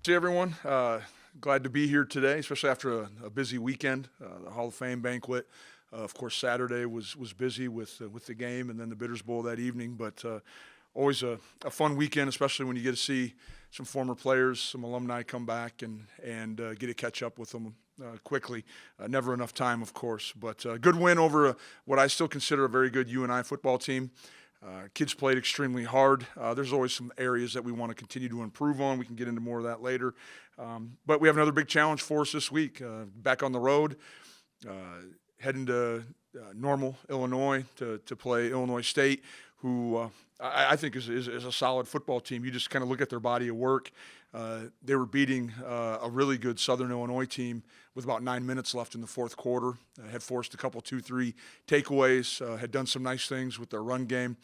See everyone. Glad to be here today, especially after a busy weekend. The Hall of Fame banquet, of course, Saturday was busy with the game, and then the Bitters Bowl that evening. But always a fun weekend, especially when you get to see some former players, some alumni come back and get to catch up with them quickly. Never enough time, of course, but good win over what I still consider a very good UNI football team. Kids played extremely hard. There's always some areas that we want to continue to improve on. We can get into more of that later. But we have another big challenge for us this week. Back on the road, uh, heading to Normal, Illinois to play Illinois State, who I think is a solid football team. You just kind of look at their body of work. They were beating a really good Southern Illinois team with about 9 minutes left in the fourth quarter. Had forced a couple, 2-3 takeaways. Had done some nice things with their run game.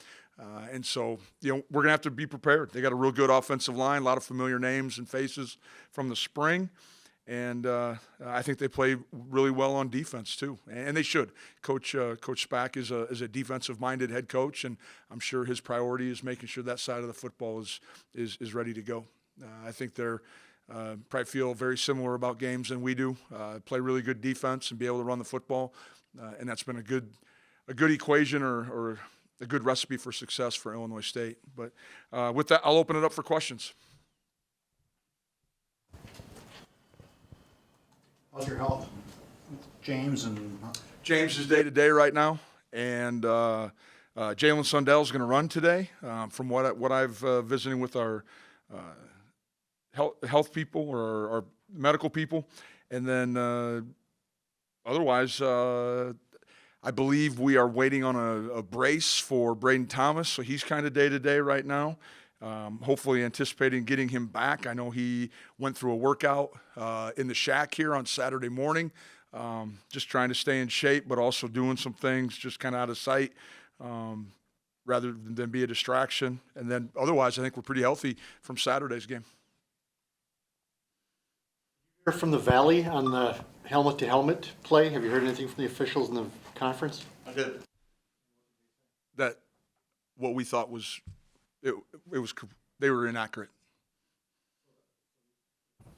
And so, we're going to have to be prepared. They got a real good offensive line, a lot of familiar names and faces from the spring. And I think they play really well on defense too, and they should. Coach Spack is a defensive-minded head coach, and I'm sure his priority is making sure that side of the football is ready to go. I think they're probably feel very similar about games than we do. Play really good defense and be able to run the football, and that's been a good equation or a good recipe for success for Illinois State. But with that, I'll open it up for questions. How's your health? James James is day-to-day right now, and Jalen Sundell is going to run today. From what I've visiting with our health people or our medical people, and then otherwise, I believe we are waiting on a brace for Braden Thomas, so he's kind of day-to-day right now. Hopefully anticipating getting him back. I know he went through a workout in the shack here on Saturday morning, just trying to stay in shape, but also doing some things just kind of out of sight rather than be a distraction. And then otherwise, I think we're pretty healthy from Saturday's game. You're from the Valley on the helmet-to-helmet play. Have you heard anything from the officials in the conference? I did. That what we thought was it was they were inaccurate.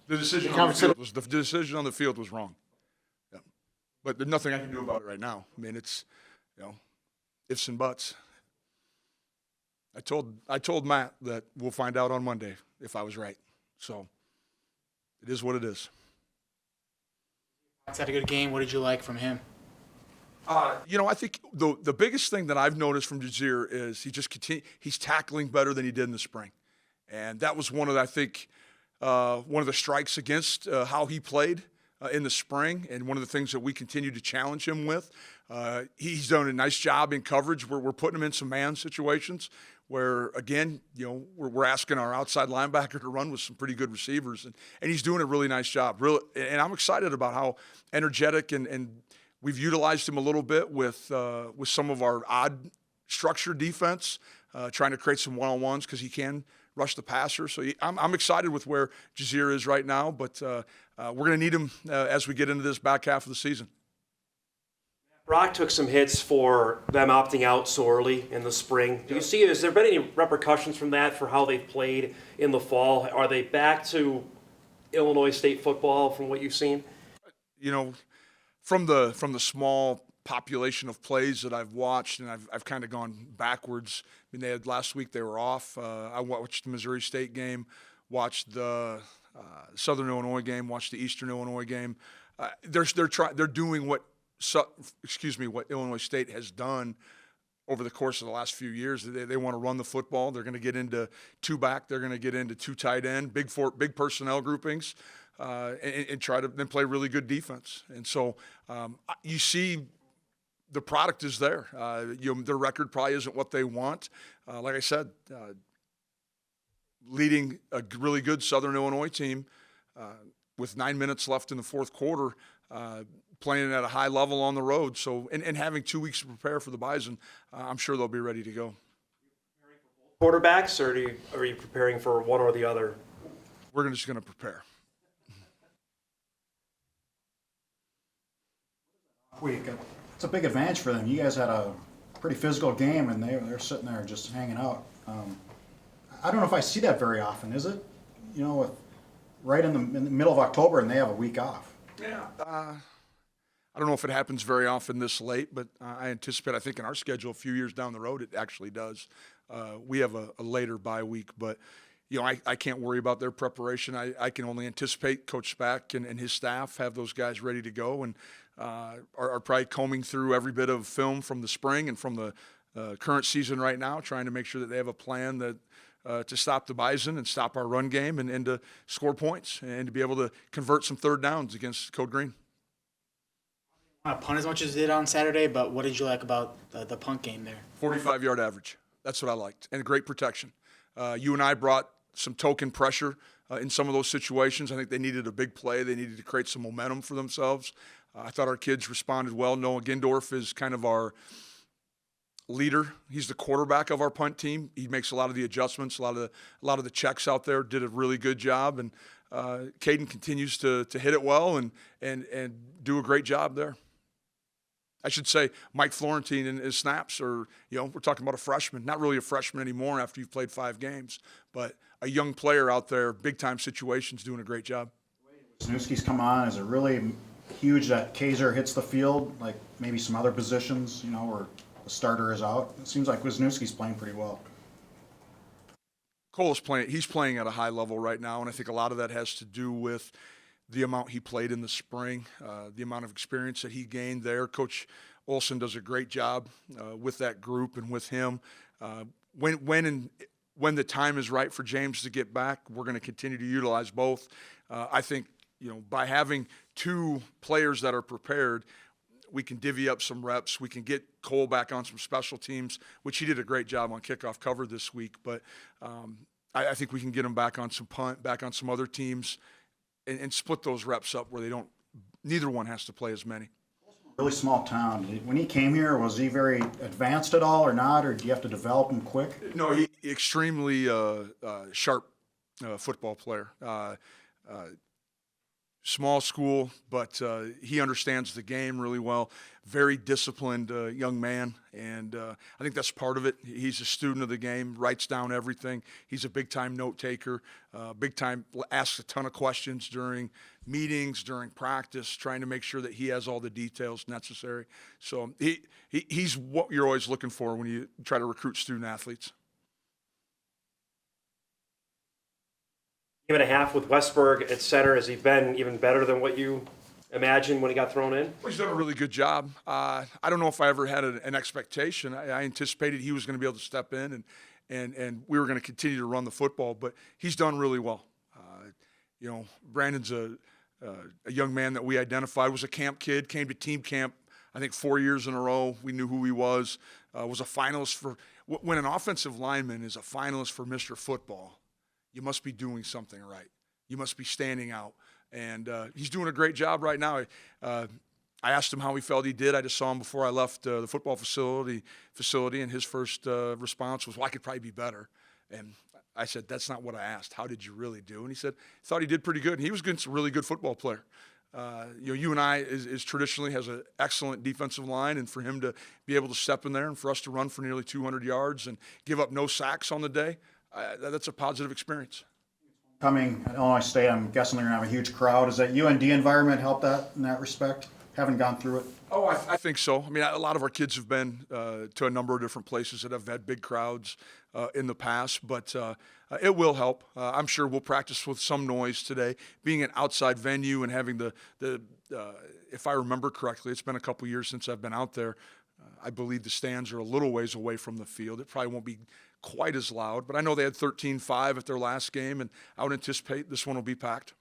The decision on the field was wrong. Yeah. But there's nothing I can do about it right now. I mean, it's ifs and buts. I told Matt that we'll find out on Monday if I was right. So it is what it is. Had a good game. What did you like from him? I think the biggest thing that I've noticed from Jazeer is he's tackling better than he did in the spring. And that was one of the strikes against how he played in the spring, and one of the things that we continue to challenge him with. He's done a nice job in coverage where we're putting him in some man situations where, again, we're asking our outside linebacker to run with some pretty good receivers, and he's doing a really nice job. And I'm excited about how energetic and we've utilized him a little bit with some of our odd structure defense, trying to create some one-on-ones because he can rush the passer. So I'm excited with where Jazeer is right now, but we're going to need him as we get into this back half of the season. Brock took some hits for them opting out so early in the spring. Has there been any repercussions from that for how they've played in the fall? Are they back to Illinois State football from what you've seen? From the small population of plays that I've watched, and I've kind of gone backwards. I mean, last week they were off. I watched the Missouri State game, watched the Southern Illinois game, watched the Eastern Illinois game. They're doing what Illinois State has done over the course of the last few years. They want to run the football. They're going to get into two back. They're going to get into two tight end, big personnel groupings. And try to then play really good defense. And so you see the product is there. Their record probably isn't what they want. Like I said, leading a really good Southern Illinois team with 9 minutes left in the fourth quarter, playing at a high level on the road. So and having 2 weeks to prepare for the Bison, I'm sure they'll be ready to go. Quarterbacks, or are you preparing for one or the other? We're just going to prepare. Week. It's a big advantage for them. You guys had a pretty physical game, and they're sitting there just hanging out. I don't know if I see that very often. Is it? With right in the middle of October, and they have a week off. Yeah. I don't know if it happens very often this late, but I anticipate, I think in our schedule a few years down the road, it actually does. We have a later bye week, but I can't worry about their preparation. I can only anticipate Coach Spack and his staff have those guys ready to go and are probably combing through every bit of film from the spring and from the current season right now, trying to make sure that they have a plan that to stop the Bison and stop our run game and to score points and to be able to convert some third downs against Code Green. Not punt as much as they did on Saturday, but what did you like about the punt game there? 45-yard average. That's what I liked. And great protection. UNI brought some token pressure in some of those situations. I think they needed a big play. They needed to create some momentum for themselves. I thought our kids responded well. Noah Gindorf is kind of our leader. He's the quarterback of our punt team. He makes a lot of the adjustments, a lot of the checks out there. Did a really good job. And Caden continues to hit it well and do a great job there. I should say Mike Florentine and his snaps are, we're talking about a freshman, not really a freshman anymore after you've played 5 games, but a young player out there, big-time situations, doing a great job. Wisniewski's come on. Is it really huge that Kaiser hits the field, like maybe some other positions, where the starter is out? It seems like Wisniewski's playing pretty well. Cole's he's playing at a high level right now, and I think a lot of that has to do with the amount he played in the spring, the amount of experience that he gained there. Coach Olson does a great job with that group and with him. When the time is right for James to get back, we're going to continue to utilize both. I think, by having 2 players that are prepared, we can divvy up some reps. We can get Cole back on some special teams, which he did a great job on kickoff cover this week. But I think we can get him back on some punt, back on some other teams, and split those reps up where neither one has to play as many. Really small town. When he came here, was he very advanced at all or not, or do you have to develop him quick? No, he extremely sharp football player. Small school, but he understands the game really well. Very disciplined young man, and I think that's part of it. He's a student of the game, writes down everything. He's a big-time note-taker, big-time, asks a ton of questions during meetings, during practice, trying to make sure that he has all the details necessary. So he's what you're always looking for when you try to recruit student-athletes. Game and a half with Westberg at center. Has he been even better than what you imagined when he got thrown in? He's done a really good job. I don't know if I ever had an expectation. I anticipated he was going to be able to step in and we were going to continue to run the football, but he's done really well. Brandon's a young man that we identified, was a camp kid, came to team camp, I think 4 years in a row. We knew who he was a finalist when an offensive lineman is a finalist for Mr. Football, you must be doing something right. You must be standing out. And he's doing a great job right now. I asked him how he felt he did. I just saw him before I left the football facility, and his first response was, well, I could probably be better. And I said, that's not what I asked. How did you really do? And he said, thought he did pretty good. And he was a really good football player. UNI is traditionally has an excellent defensive line, and for him to be able to step in there and for us to run for nearly 200 yards and give up no sacks on the day, that's a positive experience. Coming at Illinois State, I'm guessing they're going to have a huge crowd. Does that UND environment help that in that respect? Haven't gone through it. Oh, I think so. I mean, a lot of our kids have been to a number of different places that have had big crowds in the past, but it will help. I'm sure we'll practice with some noise today. Being an outside venue and having the if I remember correctly, it's been a couple years since I've been out there. I believe the stands are a little ways away from the field. It probably won't be quite as loud, but I know they had 13-5 at their last game, and I would anticipate this one will be packed.